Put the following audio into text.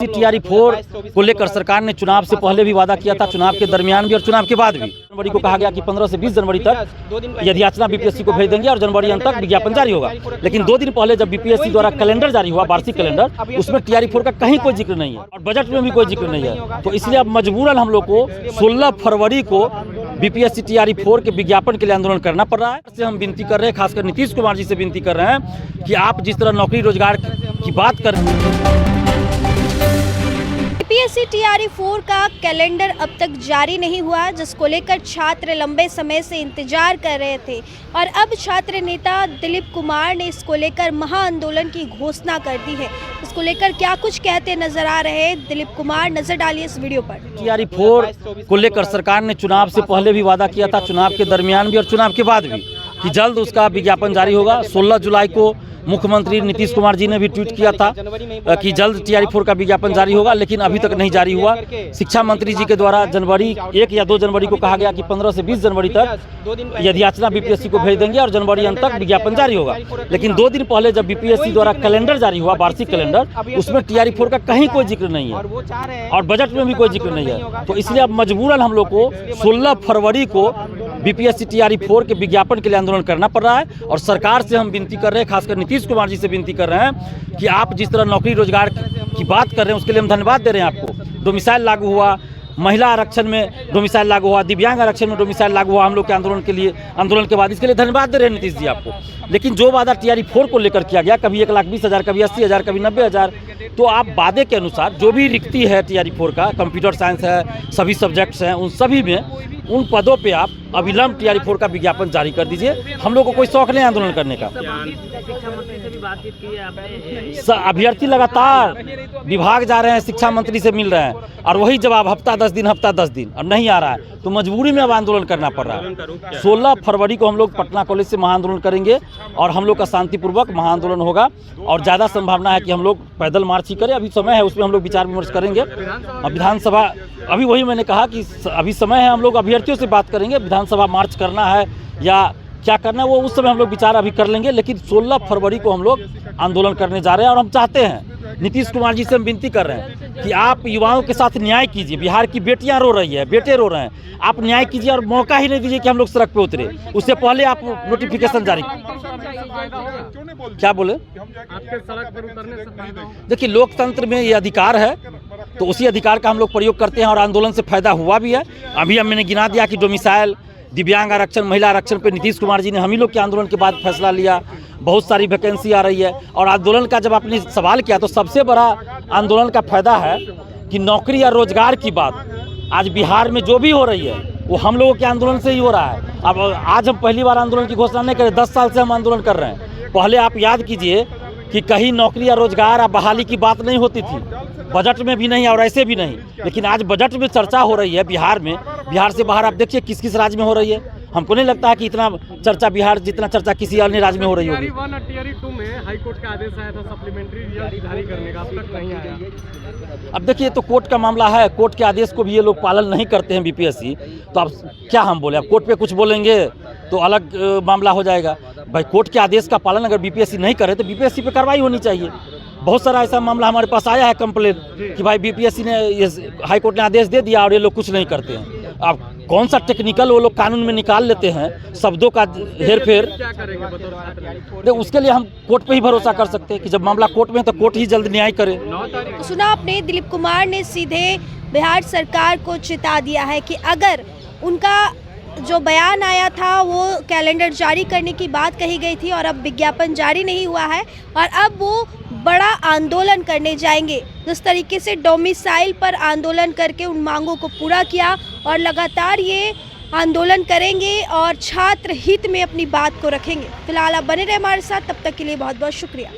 TRE-4 को लेकर सरकार ने चुनाव से पहले भी वादा किया था, चुनाव के दरमियान भी और चुनाव के बाद भी। जनवरी को कहा गया कि 15 से 20 जनवरी तक यदि याचना बीपीएससी को भेज देंगे और जनवरी अंत तक विज्ञापन जारी होगा। लेकिन 2 दिन पहले जब बीपीएससी द्वारा कैलेंडर जारी हुआ, वार्षिक कैलेंडर, उसमें TRE-4 का कहीं कोई जिक्र नहीं है और बजट में भी कोई जिक्र नहीं है। तो इसलिए अब मजबूरन हम लोग को 16 फरवरी को बीपीएससी TRE-4 के विज्ञापन के लिए आंदोलन करना पड़ रहा है। से हम विनती कर रहे हैं, खासकर नीतीश कुमार जी से विनती कर रहे हैं कि आप जिस तरह नौकरी रोजगार की बात कर रहे हैं। बीपीएससी TRE-4 का कैलेंडर अब तक जारी नहीं हुआ, जिसको लेकर छात्र लंबे समय से इंतजार कर रहे थे और अब छात्र नेता दिलीप कुमार ने इसको लेकर महाआंदोलन की घोषणा कर दी है। इसको लेकर क्या कुछ कहते नजर आ रहे हैं दिलीप कुमार, नजर डालिए इस वीडियो पर। TRE-4 को लेकर सरकार ने चुनाव से पहले भी वादा किया था, चुनाव के दरमियान भी और चुनाव के बाद भी, कि जल्द उसका विज्ञापन जारी होगा। 16 जुलाई को मुख्यमंत्री नीतीश कुमार जी ने भी ट्वीट किया था कि जल्द TRE-4 का विज्ञापन जारी होगा, लेकिन अभी तक नहीं जारी हुआ। शिक्षा मंत्री जी के द्वारा जनवरी 1 या 2 जनवरी को कहा गया कि 15 से 20 जनवरी तक यदि याचना बीपीएससी को भेज देंगे और जनवरी अंत तक विज्ञापन जारी होगा। लेकिन 2 दिन पहले जब बीपीएससी द्वारा कैलेंडर जारी हुआ, वार्षिक कैलेंडर, उसमें TRE-4 का कहीं कोई जिक्र नहीं है और बजट में भी कोई जिक्र नहीं है। तो इसलिए अब मजबूरन हम लोग को 16 फरवरी को बीपीएससी TRE-4 के विज्ञापन के लिए आंदोलन करना पड़ रहा है और सरकार से हम विनती कर रहे हैं, खासकर नीतीश कुमार जी से विनती कर रहे हैं कि आप जिस तरह नौकरी रोजगार की बात कर रहे हैं, उसके लिए हम धन्यवाद दे रहे हैं आपको। डोमिसाइल लागू हुआ, महिला आरक्षण में डोमिसाइल लागू हुआ, दिव्यांग आरक्षण में डोमिसाइल लागू हुआ हम लोग के आंदोलन के लिए, आंदोलन के बाद, इसके लिए धन्यवाद दे रहे हैं नीतीश जी आपको। लेकिन जो वादा TRE-4 को लेकर किया गया, कभी 1,20,000, कभी 80,000, कभी 90,000, तो आप वादे के अनुसार जो भी रिक्ति है TRE-4 का, कंप्यूटर साइंस है, सभी सब्जेक्ट्स हैं, उन सभी में उन पदों पे आप अविलंब TRE-4 का विज्ञापन जारी कर दीजिए। हम लोग को कोई शौक नहीं आंदोलन करने का। शिक्षा मंत्री से भी बातचीत की है आपने? अभ्यर्थी लगातार विभाग जा रहे हैं, शिक्षा मंत्री से मिल रहे हैं और वही जवाब हफ्ता 10 दिन, हफ्ता 10 दिन, अब नहीं आ रहा है। तो मजबूरी में अब आंदोलन करना पड़ रहा है। 16 फरवरी को हम लोग पटना कॉलेज से महाआंदोलन करेंगे और हम लोग का शांतिपूर्वक महाआंदोलन होगा और ज़्यादा संभावना है कि हम लोग पैदल मार्च ही करें। अभी समय है, उसमें हम लोग विचार विमर्श करेंगे। विधानसभा, अभी वही मैंने कहा कि अभी समय है, हम लोग अभ्यर्थियों से बात करेंगे, विधानसभा मार्च करना है या क्या करना है वो उस समय हम लोग विचार अभी कर लेंगे। लेकिन 16 फरवरी को हम लोग आंदोलन करने जा रहे हैं और हम चाहते हैं, नीतीश कुमार जी से हम विनती कर रहे हैं कि आप युवाओं के साथ न्याय कीजिए। बिहार की बेटियां रो रही है, बेटे रो रहे हैं, आप न्याय कीजिए और मौका ही नहीं दीजिए कि हम लोग सड़क पे उतरे। उससे पहले आप नोटिफिकेशन जारी। क्या बोले? आपके सड़क पर उतरने से फायदा हो? देखिए, लोकतंत्र में ये अधिकार है, तो उसी अधिकार का हम लोग प्रयोग करते हैं और आंदोलन से फायदा हुआ भी है। अभी मैंने गिना दिया कि डोमिसाइल, दिव्यांग आरक्षण, महिला आरक्षण पे नीतीश कुमार जी ने हम ही लोग के आंदोलन के बाद फैसला लिया। बहुत सारी वैकेंसी आ रही है और आंदोलन का जब आपने सवाल किया तो सबसे बड़ा आंदोलन का फायदा है कि नौकरी या रोजगार की बात आज बिहार में जो भी हो रही है वो हम लोगों के आंदोलन से ही हो रहा है। अब आज हम पहली बार आंदोलन की घोषणा नहीं करें, 10 साल से हम आंदोलन कर रहे हैं। पहले आप याद कीजिए कि कहीं नौकरी या रोजगार या बहाली की बात नहीं होती थी, बजट में भी नहीं और ऐसे भी नहीं। लेकिन आज बजट में चर्चा हो रही है बिहार में। बिहार से बाहर आप देखिए किस किस राज्य में हो रही है। हमको नहीं लगता है कि इतना चर्चा बिहार जितना चर्चा किसी अन्य राज्य में हो रही होगी। TRE-1 और TRE-2 में हाई कोर्ट का आदेश आया था सप्लीमेंट्री रिजल्ट जारी करने का, अब तक नहीं आया। अब देखिए, तो कोर्ट का मामला है, कोर्ट के आदेश को भी ये लोग पालन नहीं करते हैं बीपीएससी। तो अब क्या हम बोले, अब कोर्ट पे कुछ बोलेंगे तो अलग मामला हो जाएगा। भाई, कोर्ट के आदेश का पालन अगर बीपीएससी नहीं करे तो बीपीएससी पे कार्रवाई होनी चाहिए। बहुत सारा ऐसा मामला हमारे पास आया है, कंप्लेन, कि भाई बीपीएससी ने, हाई कोर्ट ने आदेश दे दिया और ये लोग कुछ नहीं करते हैं। अब कौन सा टेक्निकल वो लोग कानून में निकाल लेते हैं, शब्दों का हेरफेर। क्या करेंगे बतौर छात्र? तो उसके लिए हम कोर्ट पे ही भरोसा कर सकते हैं कि जब मामला कोर्ट में है तो कोर्ट ही जल्द न्याय करे। तो सुना आपने, दिलीप कुमार ने सीधे बिहार सरकार को चिता दिया है कि अगर उनका जो बयान आया था वो कैलेंडर जारी करने की बात कही गई थी और अब विज्ञापन जारी नहीं हुआ है और अब वो बड़ा आंदोलन करने जाएंगे। जिस तरीके से डोमिसाइल पर आंदोलन करके उन मांगों को पूरा किया और लगातार ये आंदोलन करेंगे और छात्र हित में अपनी बात को रखेंगे। फिलहाल आप बने रहे हमारे साथ, तब तक के लिए बहुत बहुत शुक्रिया।